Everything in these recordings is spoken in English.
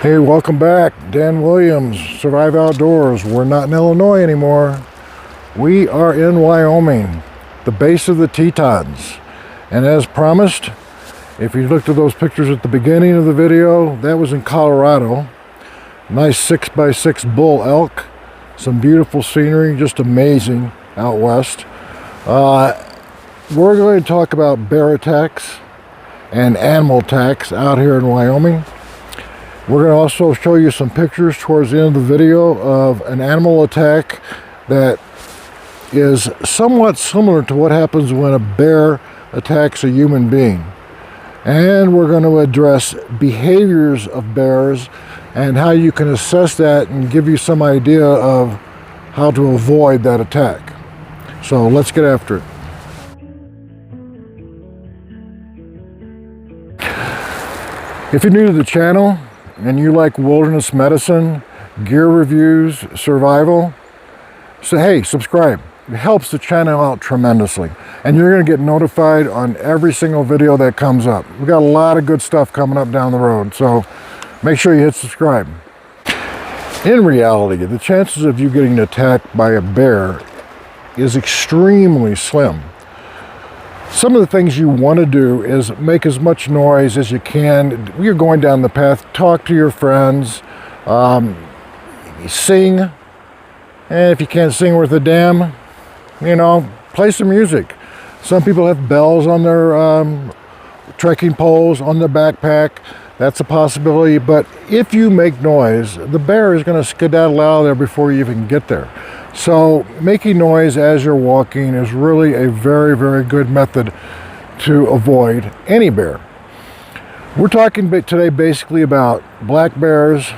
Hey, welcome back. Dan Williams, Survive Outdoors. We're not in Illinois anymore. We are in Wyoming, the base of the Tetons. And as promised, if you looked at those pictures at the beginning of the video, that was in Colorado. Nice 6x6 bull elk. Some beautiful scenery, just amazing out west. We're going to talk about bear attacks and animal attacks out here in Wyoming. We're going to also show you some pictures towards the end of the video of an animal attack that is somewhat similar to what happens when a bear attacks a human being. And we're going to address behaviors of bears and how you can assess that and give you some idea of how to avoid that attack. So let's get after it. If you're new to the channel and you like wilderness medicine, gear reviews, survival, so hey, subscribe. It helps the channel out tremendously. And you're going to get notified on every single video that comes up. We've got a lot of good stuff coming up down the road, so make sure you hit subscribe. In reality, the chances of you getting attacked by a bear is extremely slim. Some of the things you want to do is make as much noise as you can. You're going down the path, talk to your friends, sing, and if you can't sing worth a damn, play some music. Some people have bells on their trekking poles, on their backpack. That's a possibility, but if you make noise, the bear is going to skedaddle out of there before you even get there. So making noise as you're walking is really a very, very good method to avoid any bear. We're talking today basically about black bears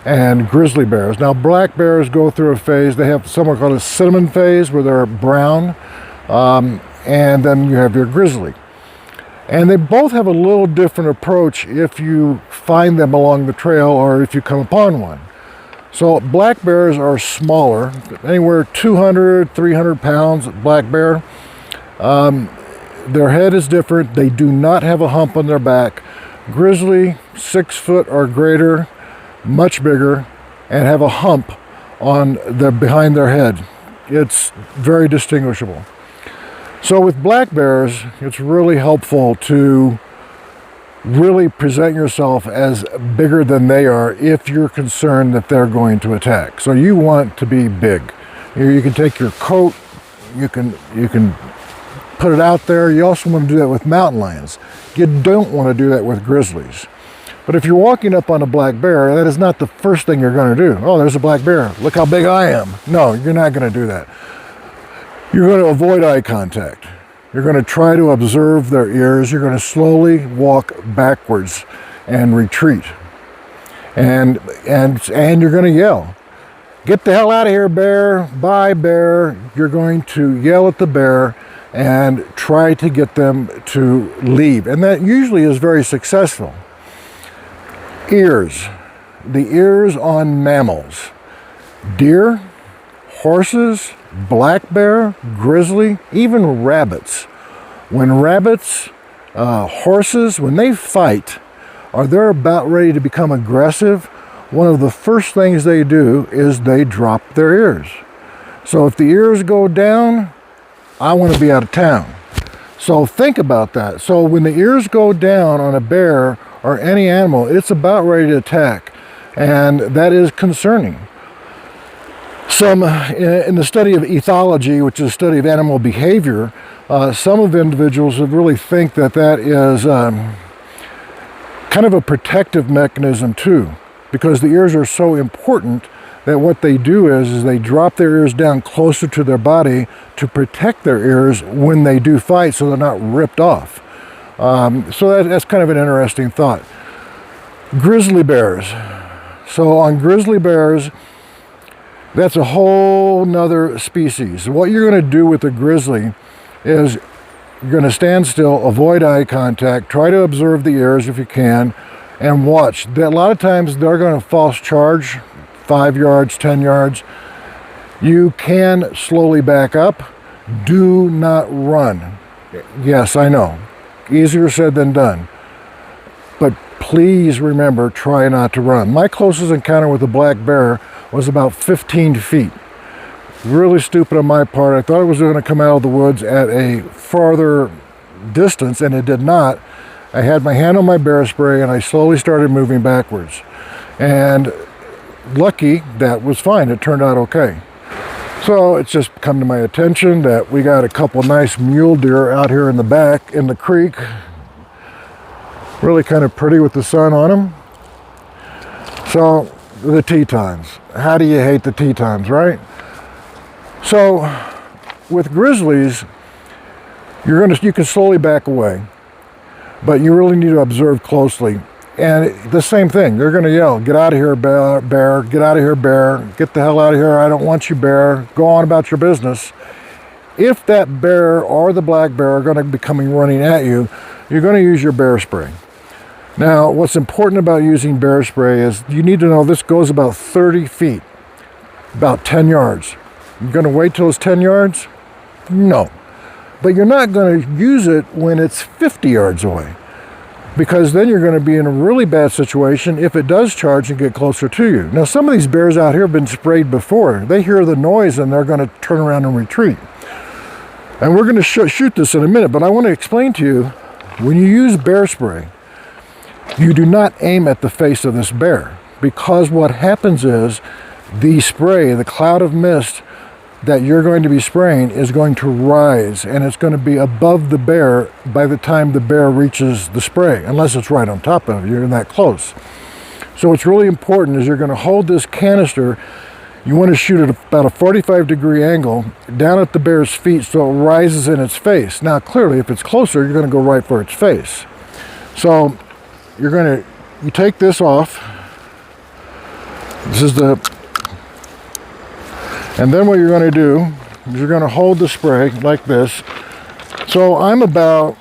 and grizzly bears. Now, black bears go through a phase. They have somewhat called a cinnamon phase where they're brown, and then you have your grizzly. And they both have a little different approach if you find them along the trail or if you come upon one. So black bears are smaller, anywhere 200, 300 pounds black bear. Their head is different. They do not have a hump on their back. Grizzly, 6 foot or greater, much bigger, and have a hump on behind their head. It's very distinguishable. So with black bears, it's really helpful to really present yourself as bigger than they are if you're concerned that they're going to attack. So you want to be big. You can take your coat, you can put it out there. You also want to do that with mountain lions. You don't want to do that with grizzlies. But if you're walking up on a black bear, that is not the first thing you're going to do. Oh, there's a black bear. Look how big I am. No, you're not going to do that. You're going to avoid eye contact. You're going to try to observe their ears. You're going to slowly walk backwards and retreat. And you're going to yell, "Get the hell out of here, bear. Bye, bear." You're going to yell at the bear and try to get them to leave. And that usually is very successful. Ears. The ears on mammals. Deer, horses, black bear, grizzly, even rabbits. When rabbits, horses, when they fight or they're about ready to become aggressive, one of the first things they do is they drop their ears. So if the ears go down, I want to be out of town. So think about that. So when the ears go down on a bear or any animal, it's about ready to attack, and that is concerning. In the study of ethology, which is a study of animal behavior, some of individuals would really think that is kind of a protective mechanism too, because the ears are so important that what they do is they drop their ears down closer to their body to protect their ears when they do fight, so they're not ripped off. So that's kind of an interesting thought. Grizzly bears. So on grizzly bears, that's a whole nother species. What you're going to do with a grizzly is you're going to stand still, avoid eye contact, try to observe the ears if you can, and watch. A lot of times they're going to false charge, 5 yards, 10 yards. You can slowly back up. Do not run. Yes, I know. Easier said than done. But please remember, try not to run. My closest encounter with a black bear was about 15 feet. Really stupid on my part. I thought it was going to come out of the woods at a farther distance, and it did not. I had my hand on my bear spray, and I slowly started moving backwards. And lucky, that was fine. It turned out okay. So it's just come to my attention that we got a couple nice mule deer out here in the back in the creek. Really kind of pretty with the sun on them. So the Tetons. How do you hate the Tetons, right? So with grizzlies, you can slowly back away, but you really need to observe closely. And the same thing, they're going to yell, "Get out of here, bear, get out of here, bear, get the hell out of here, I don't want you, bear, go on about your business." If that bear or the black bear are going to be coming running at you, you're going to use your bear spray. Now, what's important about using bear spray is you need to know this goes about 30 feet, about 10 yards. You're going to wait till it's 10 yards? No. But you're not going to use it when it's 50 yards away, because then you're going to be in a really bad situation if it does charge and get closer to you. Now, some of these bears out here have been sprayed before. They hear the noise and they're going to turn around and retreat. And we're going to shoot this in a minute, but I want to explain to you, when you use bear spray, you do not aim at the face of this bear, because what happens is the spray, the cloud of mist that you're going to be spraying is going to rise, and it's going to be above the bear by the time the bear reaches the spray, unless it's right on top of you and that close. So what's really important is you're going to hold this canister. You want to shoot at about a 45-degree angle down at the bear's feet so it rises in its face. Now, clearly, if it's closer, you're going to go right for its face. So you take this off. This is and then what you're going to do is you're going to hold the spray like this. So I'm about,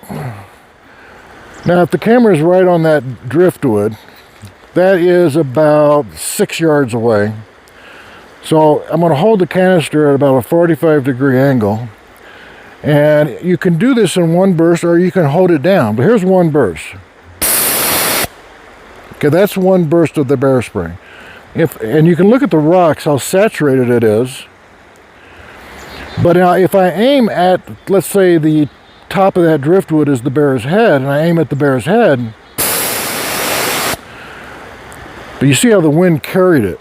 now if the camera is right on that driftwood, that is about 6 yards away. So I'm going to hold the canister at about a 45-degree angle. And you can do this in one burst, or you can hold it down. But here's one burst. Okay, that's one burst of the bear spray. And you can look at the rocks, how saturated it is. But now if I aim at, let's say the top of that driftwood is the bear's head, and I aim at the bear's head, but you see how the wind carried it.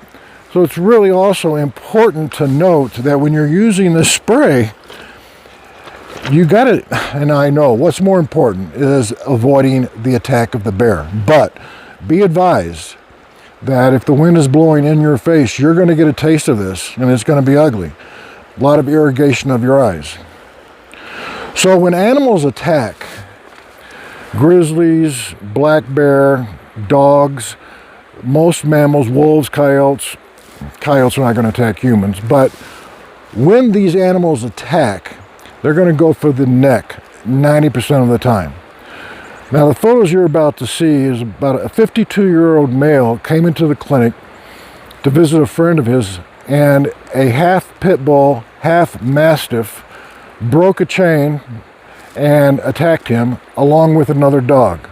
So it's really also important to note that when you're using the spray, you got it. And I know what's more important is avoiding the attack of the bear. But be advised that if the wind is blowing in your face, you're going to get a taste of this, and it's going to be ugly. A lot of irrigation of your eyes. So when animals attack, grizzlies, black bear, dogs, most mammals, wolves, coyotes are not going to attack humans, but when these animals attack, they're going to go for the neck 90% of the time. Now, the photos you're about to see is about a 52-year-old male came into the clinic to visit a friend of his, and a half pit bull, half mastiff broke a chain and attacked him along with another dog.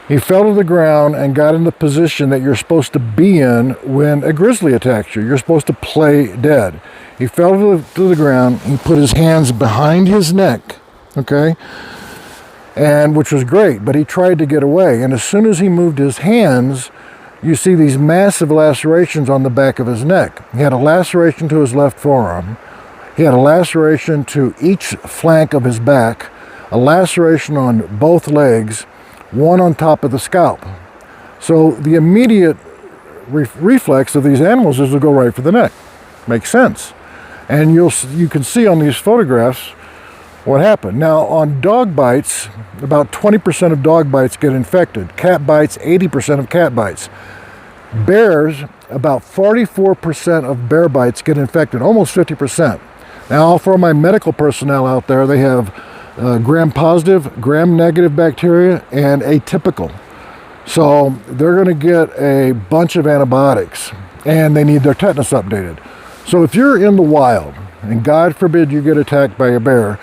He fell to the ground and got in the position that you're supposed to be in when a grizzly attacks you. You're supposed to play dead. He fell to the ground. He put his hands behind his neck, okay? And which was great, but he tried to get away. And as soon as he moved his hands, you see these massive lacerations on the back of his neck. He had a laceration to his left forearm. He had a laceration to each flank of his back, a laceration on both legs, one on top of the scalp. So the immediate reflex of these animals is to go right for the neck. Makes sense. And you can see on these photographs what happened. Now, on dog bites, about 20% of dog bites get infected. Cat bites, 80% of cat bites. Bears, about 44% of bear bites get infected, almost 50%. Now, all for my medical personnel out there, they have gram-positive, gram-negative bacteria, and atypical. So they're going to get a bunch of antibiotics, and they need their tetanus updated. So if you're in the wild, and God forbid you get attacked by a bear,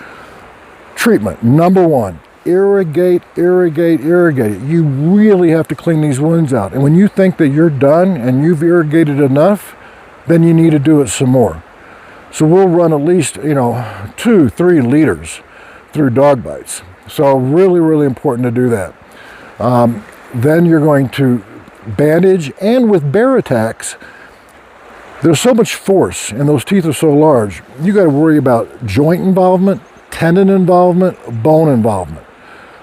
treatment, number one, irrigate, irrigate, irrigate. You really have to clean these wounds out. And when you think that you're done and you've irrigated enough, then you need to do it some more. So we'll run at least, 2-3 liters through dog bites. So really, really important to do that. Then you're going to bandage, and with bear attacks, there's so much force and those teeth are so large, you got to worry about joint involvement, tendon involvement, bone involvement.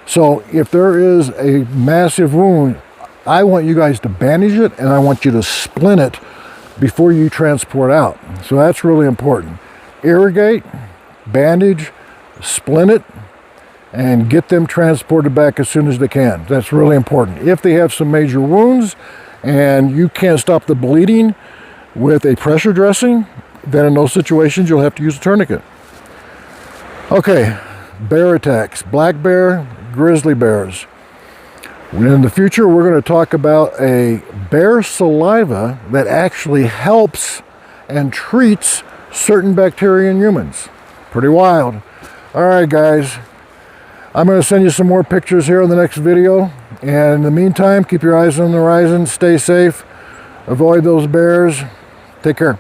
So if there is a massive wound, I want you guys to bandage it and I want you to splint it before you transport out. So that's really important. Irrigate, bandage, splint it, and get them transported back as soon as they can. That's really important. If they have some major wounds and you can't stop the bleeding with a pressure dressing, then in those situations you'll have to use a tourniquet. Okay, bear attacks, black bear, grizzly bears. In the future, we're going to talk about a bear saliva that actually helps and treats certain bacteria in humans. Pretty wild. All right, guys. I'm going to send you some more pictures here in the next video. And in the meantime, keep your eyes on the horizon. Stay safe. Avoid those bears. Take care.